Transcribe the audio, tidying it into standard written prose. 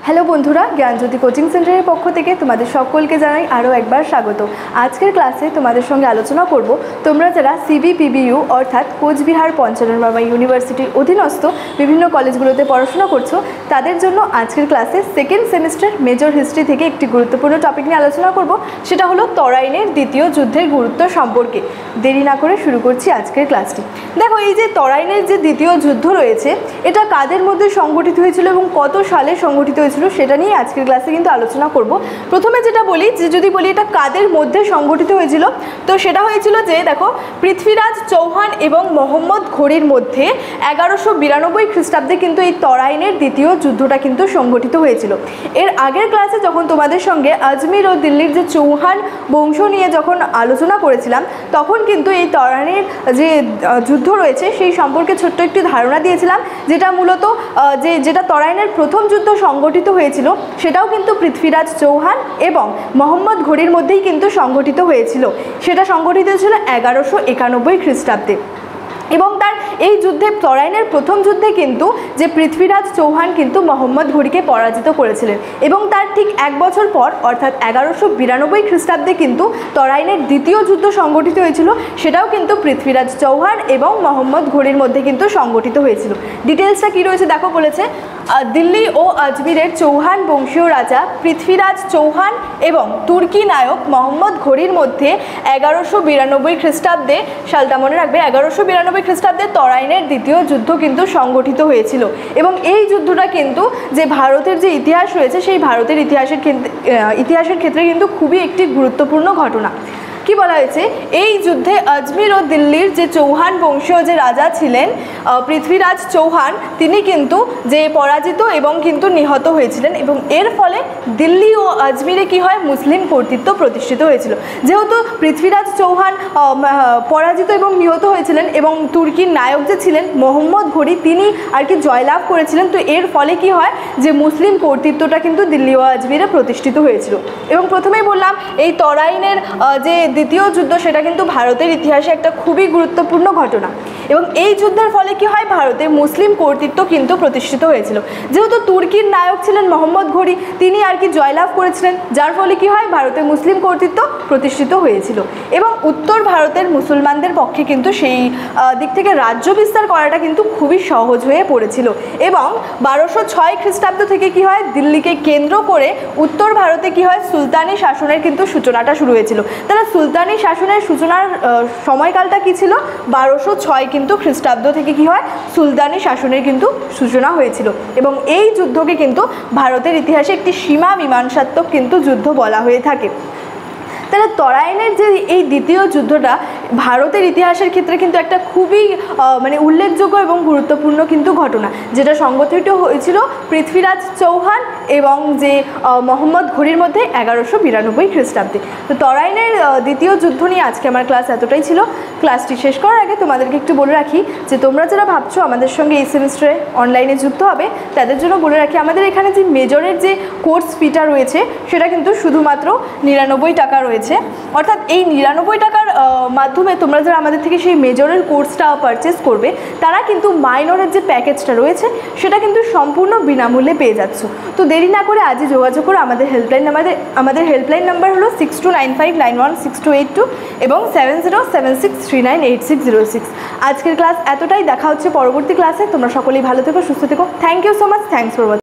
Hello বন্ধুরা, জ্ঞানজ্যোতি coaching সেন্টারের পক্ষ থেকে তোমাদের সকলকে জানাই আরও একবার স্বাগত। আজকের ক্লাসে তোমাদের সঙ্গে আলোচনা করব তোমরা যারা সিবিপিবিইউ অর্থাৎ কোচবিহার পঞ্চানন ইউনিভার্সিটির অধীনস্থ বিভিন্ন কলেজগুলোতে পড়াশোনা করছো তাদের জন্য আজকের ক্লাসে সেকেন্ড সেমিস্টার মেজর হিস্ট্রি থেকে একটি গুরুত্বপূর্ণ টপিক নিয়ে আলোচনা করব, সেটা হলো তরাইনের দ্বিতীয় যুদ্ধের গুরুত্ব সম্পর্কে। দেরি না করে শুরু করছি আজকের ক্লাসটি। দেখো, এই যে তরাইনের যে দ্বিতীয় যুদ্ধ রয়েছে এটা কাদের মধ্যে সংগঠিত হয়েছিল এবং কত সালে সংগঠিত হয়েছিল সেটা নিয়ে আজকের ক্লাসে কিন্তু আলোচনা করব। প্রথমে যেটা বলি, যদি বলি এটা কাদের মধ্যে সংগঠিত হয়েছিল, তো সেটা হয়েছিল যে দেখো, পৃথ্বীরাজ চৌহান এবং মোহাম্মদ ঘোরির মধ্যে 1192 খ্রিস্টাব্দে কিন্তু এই তরাইনের দ্বিতীয় যুদ্ধটা কিন্তু সংগঠিত হয়েছিল। এর আগের ক্লাসে যখন তোমাদের সঙ্গে আজমির ও দিল্লির যে চৌহান বংশ নিয়ে যখন আলোচনা করেছিলাম তখন কিন্তু এই তরাইনের যে যুদ্ধ রয়েছে সেই সম্পর্কে ছোট্ট একটি ধারণা দিয়েছিলাম, যেটা মূলত যেটা তরাইনের প্রথম যুদ্ধ সংগঠিত হয়েছিল সেটাও কিন্তু পৃথ্বীরাজ চৌহান এবং মোহাম্মদ ঘোরির মধ্যেই কিন্তু সংগঠিত হয়েছিল। সেটা সংগঠিত হয়েছিল 1191 খ্রিস্টাব্দে। এবং তার এই যুদ্ধে তরাইনের প্রথম যুদ্ধে কিন্তু যে পৃথ্বীরাজ চৌহান কিন্তু মোহাম্মদ ঘোরিকে পরাজিত করেছিলেন এবং তার ঠিক এক বছর পর অর্থাৎ 1192 খ্রিস্টাব্দে কিন্তু তরাইনের দ্বিতীয় যুদ্ধ সংগঠিত হয়েছিল, সেটাও কিন্তু পৃথ্বীরাজ চৌহান এবং মোহাম্মদ ঘোরির মধ্যে কিন্তু সংগঠিত হয়েছিল। ডিটেলসটা কী রয়েছে দেখো, বলেছে দিল্লি ও আজমিরের চৌহান বংশীয় রাজা পৃথ্বীরাজ চৌহান এবং তুর্কি নায়ক মোহাম্মদ ঘোরির মধ্যে 1192 খ্রিস্টাব্দে, সালটা মনে রাখবে, 1192 খ্রিস্টাব্দে তরাইনের দ্বিতীয় যুদ্ধ কিন্তু সংগঠিত হয়েছিল। এবং এই যুদ্ধটা কিন্তু যে ভারতের যে ইতিহাস রয়েছে সেই ভারতের ইতিহাসের ক্ষেত্রে কিন্তু খুবই একটি গুরুত্বপূর্ণ ঘটনা। কি বলা হয়েছে, এই যুদ্ধে আজমির ও দিল্লির যে চৌহান বংশীয় যে রাজা ছিলেন পৃথ্বীরাজ চৌহান, তিনি কিন্তু যে পরাজিত এবং কিন্তু নিহত হয়েছিলেন এবং এর ফলে দিল্লি ও আজমিরে কি হয়, মুসলিম কর্তৃত্ব প্রতিষ্ঠিত হয়েছিল। যেহেতু পৃথ্বীরাজ চৌহান পরাজিত এবং নিহত হয়েছিলেন এবং তুর্কির নায়ক যে ছিলেন মোহাম্মদ ঘোরি তিনি আর কি জয়লাভ করেছিলেন, তো এর ফলে কি হয় যে মুসলিম কর্তৃত্বটা কিন্তু দিল্লি ও আজমিরে প্রতিষ্ঠিত হয়েছিল। এবং প্রথমেই বললাম এই তরাইনের যে দ্বিতীয় যুদ্ধ সেটা কিন্তু ভারতের ইতিহাসে একটা খুবই গুরুত্বপূর্ণ ঘটনা এবং এই যুদ্ধের ফলে কি হয়, ভারতে মুসলিম কর্তৃত্ব কিন্তু প্রতিষ্ঠিত হয়েছিল। যেহেতু তুর্কির নায়ক ছিলেন মোহাম্মদ ঘোরি, তিনি আর কি জয়লাভ করেছিলেন, যার ফলে কি হয়, ভারতে মুসলিম কর্তৃত্ব প্রতিষ্ঠিত হয়েছিল এবং উত্তর ভারতের মুসলমানদের পক্ষে কিন্তু সেই দিক থেকে রাজ্য বিস্তার করাটা কিন্তু খুবই সহজ হয়ে পড়েছিল। এবং 1206 খ্রিস্টাব্দ থেকে কি হয়, দিল্লিকে কেন্দ্র করে উত্তর ভারতে কি হয়, সুলতানি শাসনের কিন্তু সূচনাটা শুরু হয়েছিল। তাহলে সুলতানি শাসনের সূচনার সময়কালটা কি ছিল, 1206 কিন্তু খ্রিস্টাব্দ থেকে কি হয়, সুলতানি শাসনের কিন্তু সূচনা হয়েছিল এবং এই যুদ্ধকে কিন্তু ভারতের ইতিহাসে একটি সীমা মীমাংসাত্মক কিন্তু যুদ্ধ বলা হয়ে থাকে। তাহলে তরাইনের যে এই দ্বিতীয় যুদ্ধটা ভারতের ইতিহাসের ক্ষেত্রে কিন্তু একটা খুবই উল্লেখযোগ্য এবং গুরুত্বপূর্ণ কিন্তু ঘটনা, যেটা সংগঠিত হয়েছিল পৃথ্বীরাজ চৌহান এবং যে মোহাম্মদ ঘোরির মধ্যে 1192 খ্রিস্টাব্দে। তো তরাইনের দ্বিতীয় যুদ্ধ নিয়ে আজকে আমার ক্লাস এতটাই ছিল। ক্লাসটি শেষ করার আগে তোমাদেরকে একটু বলে রাখি যে তোমরা যারা ভাবছো আমাদের সঙ্গে এই সেমিস্টারে অনলাইনে যুক্ত হবে তাদের জন্য বলে রাখি, আমাদের এখানে যে মেজরের যে কোর্স ফিটা রয়েছে সেটা কিন্তু শুধুমাত্র 99 টাকা রয়েছে। অর্থাৎ এই 99 টাকার মাধ্যমে তোমরা যারা আমাদের থেকে সেই মেজরের কোর্সটা পারচেস করবে তারা কিন্তু মাইনরের যে প্যাকেজটা রয়েছে সেটা কিন্তু সম্পূর্ণ বিনামূল্যে পেয়ে যাচ্ছ। তো দেরি না করে আজই যোগাযোগ করো আমাদের হেল্পলাইন নাম্বার হলো 6295916282 এবং 7076398606। আজকের ক্লাস এতটাই, দেখা হচ্ছে পরবর্তী ক্লাসে। তোমরা সকলেই ভালো থেকো, সুস্থ থেকো। Thank you so much. Thanks for watching.